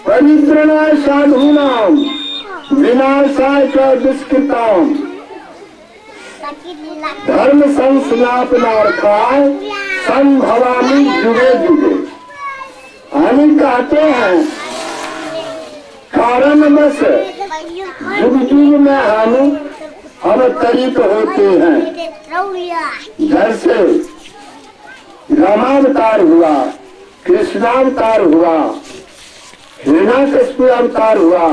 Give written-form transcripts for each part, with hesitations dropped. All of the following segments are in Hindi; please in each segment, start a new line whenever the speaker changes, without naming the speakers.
परित्रणाय साधूनां विनाशाय च दुष्कृताम् धर्म संस्थापनार्थाय संभवामि जुगे जुगे। हम कहते हैं कारणवश युग युग में हम अवतरित होते हैं। जैसे रामावतार हुआ, कृष्णावतार हुआ, हिरण्यकशिपु अवतार हुआ,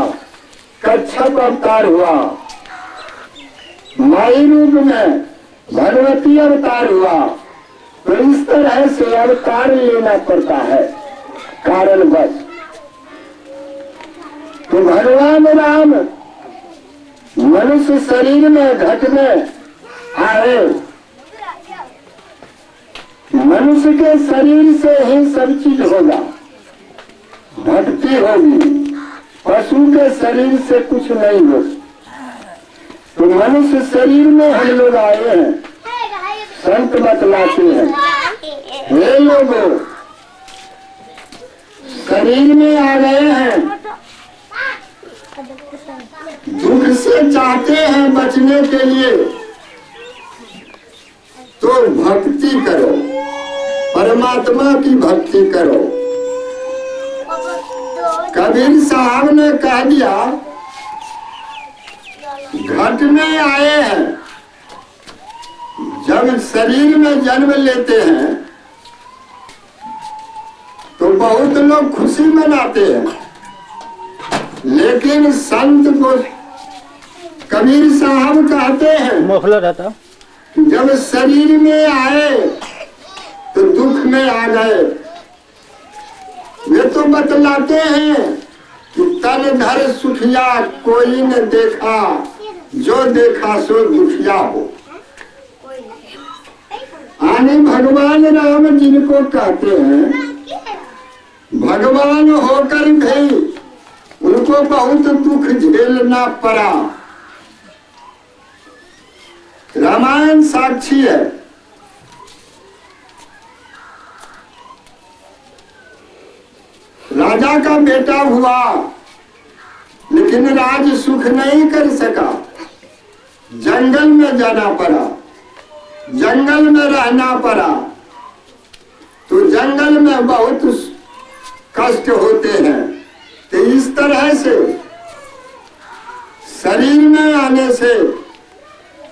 कच्छप अवतार हुआ, माई रूप में भगवती अवतार हुआ। तो इस तरह से अवतार लेना पड़ता है कारणवश। तो भगवान राम मनुष्य शरीर में घट में आए। मनुष्य के शरीर से ही सब चीज होगा, भक्ति होगी। पशु के शरीर से कुछ नहीं हो। तो मनुष्य शरीर में हम लोग आए हैं। संत बतलाते हैं, हे लोगों, शरीर में आ गए हैं, दुख से चाहते हैं बचने के लिए, तो भक्ति करो, परमात्मा की भक्ति करो। कबीर साहब ने कह दिया, घट में आए हैं, जब शरीर में जन्म लेते हैं तो बहुत लोग खुशी मनाते हैं, लेकिन संत को कबीर साहब कहते हैं मोहला रहता, जब शरीर में आए तो दुख में आ गए। वे तो बतलाते हैं कि तन धर सुखिया कोई न देखा, जो देखा सो दुखिया हो। आने भगवान राम जिनको कहते हैं, भगवान होकर भी उनको बहुत दुख झेलना पड़ा। रामायण साक्षी है। राजा का बेटा हुआ, लेकिन राज सुख नहीं कर सका। जंगल में जाना पड़ा, जंगल में रहना पड़ा। तो जंगल में बहुत कष्ट होते हैं। तो इस तरह से शरीर में आने से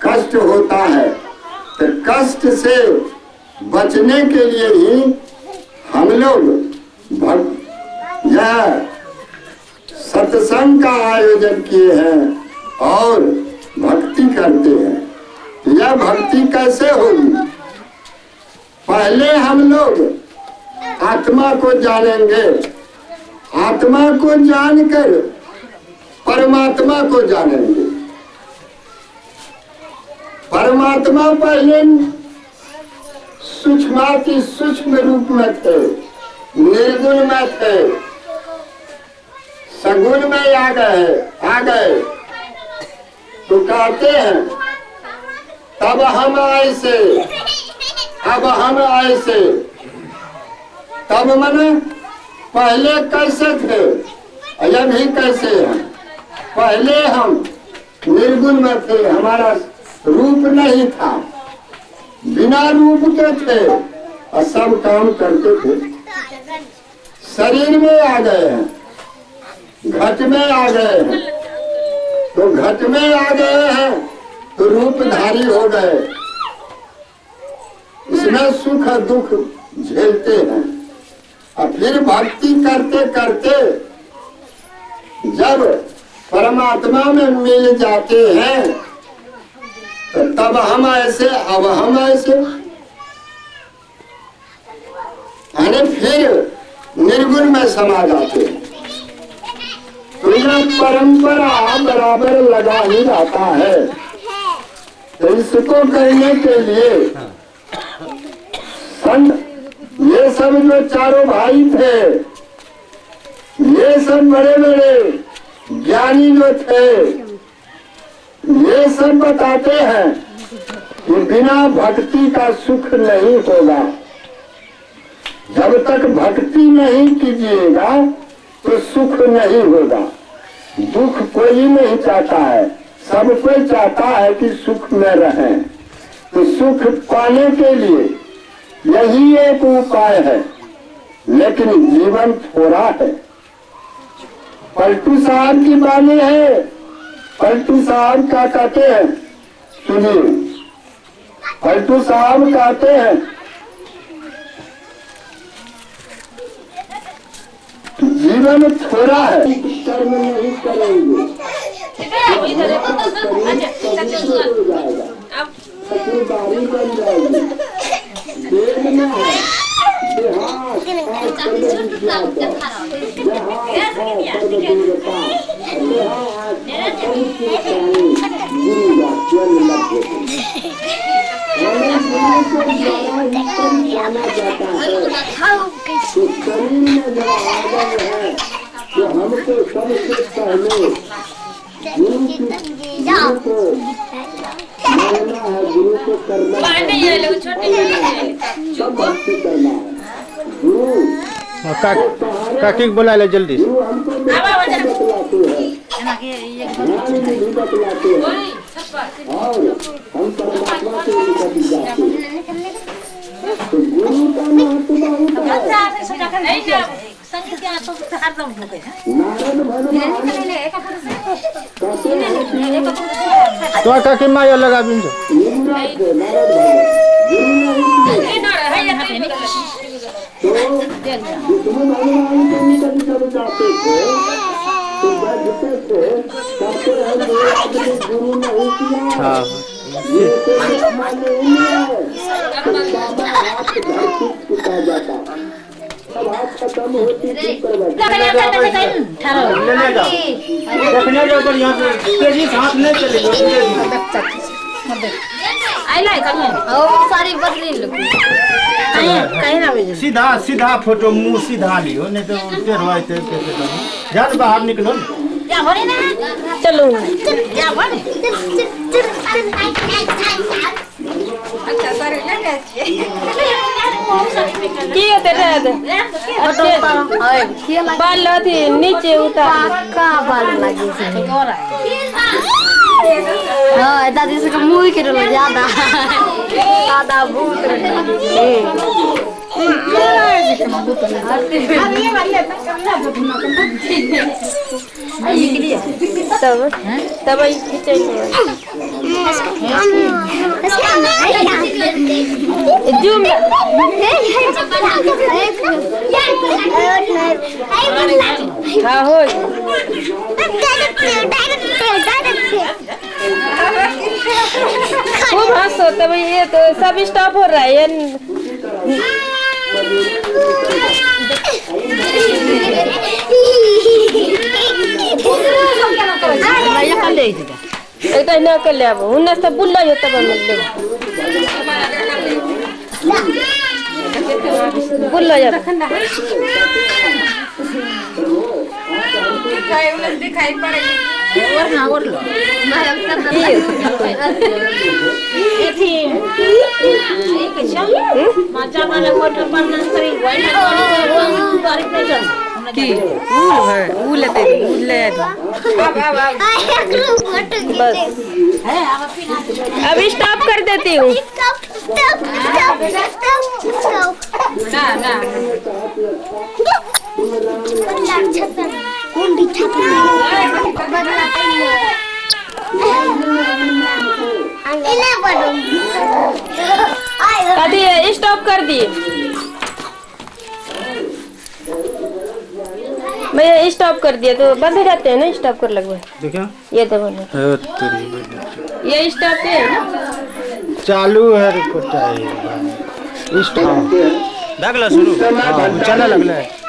कष्ट होता है। तो कष्ट से बचने के लिए ही हम लोग यह सत्संग का आयोजन किए हैं और भक्ति करते हैं। यह भक्ति कैसे होगी? पहले हम लोग आत्मा को जानेंगे, आत्मा को जानकर परमात्मा को जानेंगे। परमात्मा पहले सूक्ष्माति सूक्ष्म रूप में थे, निर्गुण में थे, सगुण में आ गए। तो कहते हैं तब हम ऐसे, अब हम ऐसे। तब मने पहले कैसे थे, अभी कैसे हैं? पहले हम निर्गुण में थे, हमारा रूप नहीं था, बिना रूप के थे और सब काम करते थे। शरीर में आ गए हैं, घट में आ गए हैं। तो घट में आ गए हैं तो रूपधारी हो गए। इसमें सुख दुख झेलते हैं। और फिर भक्ति करते करते जब परमात्मा में मिल जाते हैं तो तब हम ऐसे, अब हम ऐसे, यानी फिर निर्गुण में समा जाते हैं। तो यह परंपरा बराबर लगा ही रहता है। तो इसको कहने के लिए संत, ये सब जो चारों भाई थे, ये सब बड़े बड़े ज्ञानी जो थे, ये सब बताते हैं कि बिना भक्ति का सुख नहीं होगा। जब तक भक्ति नहीं कीजिएगा तो सुख नहीं होगा। दुख कोई नहीं चाहता है, सब कोई चाहता है कि सुख में रहें। तो सुख पाने के लिए यही एक उपाय है, लेकिन जीवन थोड़ा है। पलटू साहब की बानी है। पलटू साहब क्या कहते हैं, सुनिए। पलटू साहब कहते हैं, जीवन थोड़ा है, कर्म नहीं करेंगे खरीदारी बन जाएगी। वेद में है तो हमको सबसे पहले गुरु को मानना है, गुरु को करना है, सब भक्ति करना है। गुरु
काकी बोला ले जल्दी।
गुरु हमको बतलाते हैं, बतलाते हैं और हम परमात्मा से निकट जाते हैं। तो गुरु का महत्व बहुत है। नारद भगवान
तो काकी माया लगा बिन
नारद भगवान के निकट जब जाते थे तो बैठते थे, कहते हैं गुरु नहीं किया, ये तो माने लिया है। तो बाबा हाथ धरती उठा जाता, अब हाथ खत्म होती चुप कर बैठा।
देखने जाओ बढ़िया से, तेजी से हाथ नहीं चलेगा।
सारी बदली
सीधा सीधा फोटो, मुंह सीधा लियो, नहीं तो उल्टे रवायते कैसे जान बाहर निकलो।
चलो बाल नीचे उतार बाल लगे दादी से मुँह के ज्यादा ज्यादा भूख तब तब खींचे जूम हाँ हो खूब हंसो। तब ये तो सब स्टॉप हो रहा है ये एकदम न कर ले। अब उन्हें सब बुल्ला होता है, मतलब बुल्ला जाता दिखाई पड़ेगी। अभी स्टॉप कर देती हूँ। स्टॉप कर दिए, मैं स्टॉप कर दिया तो बंद हो जाते हैं ना। स्टॉप कर लगभग
देखा
ये तो ये स्टॉप है
चालू है रिपोर्ट स्टॉप लगला शुरू चला लगला है।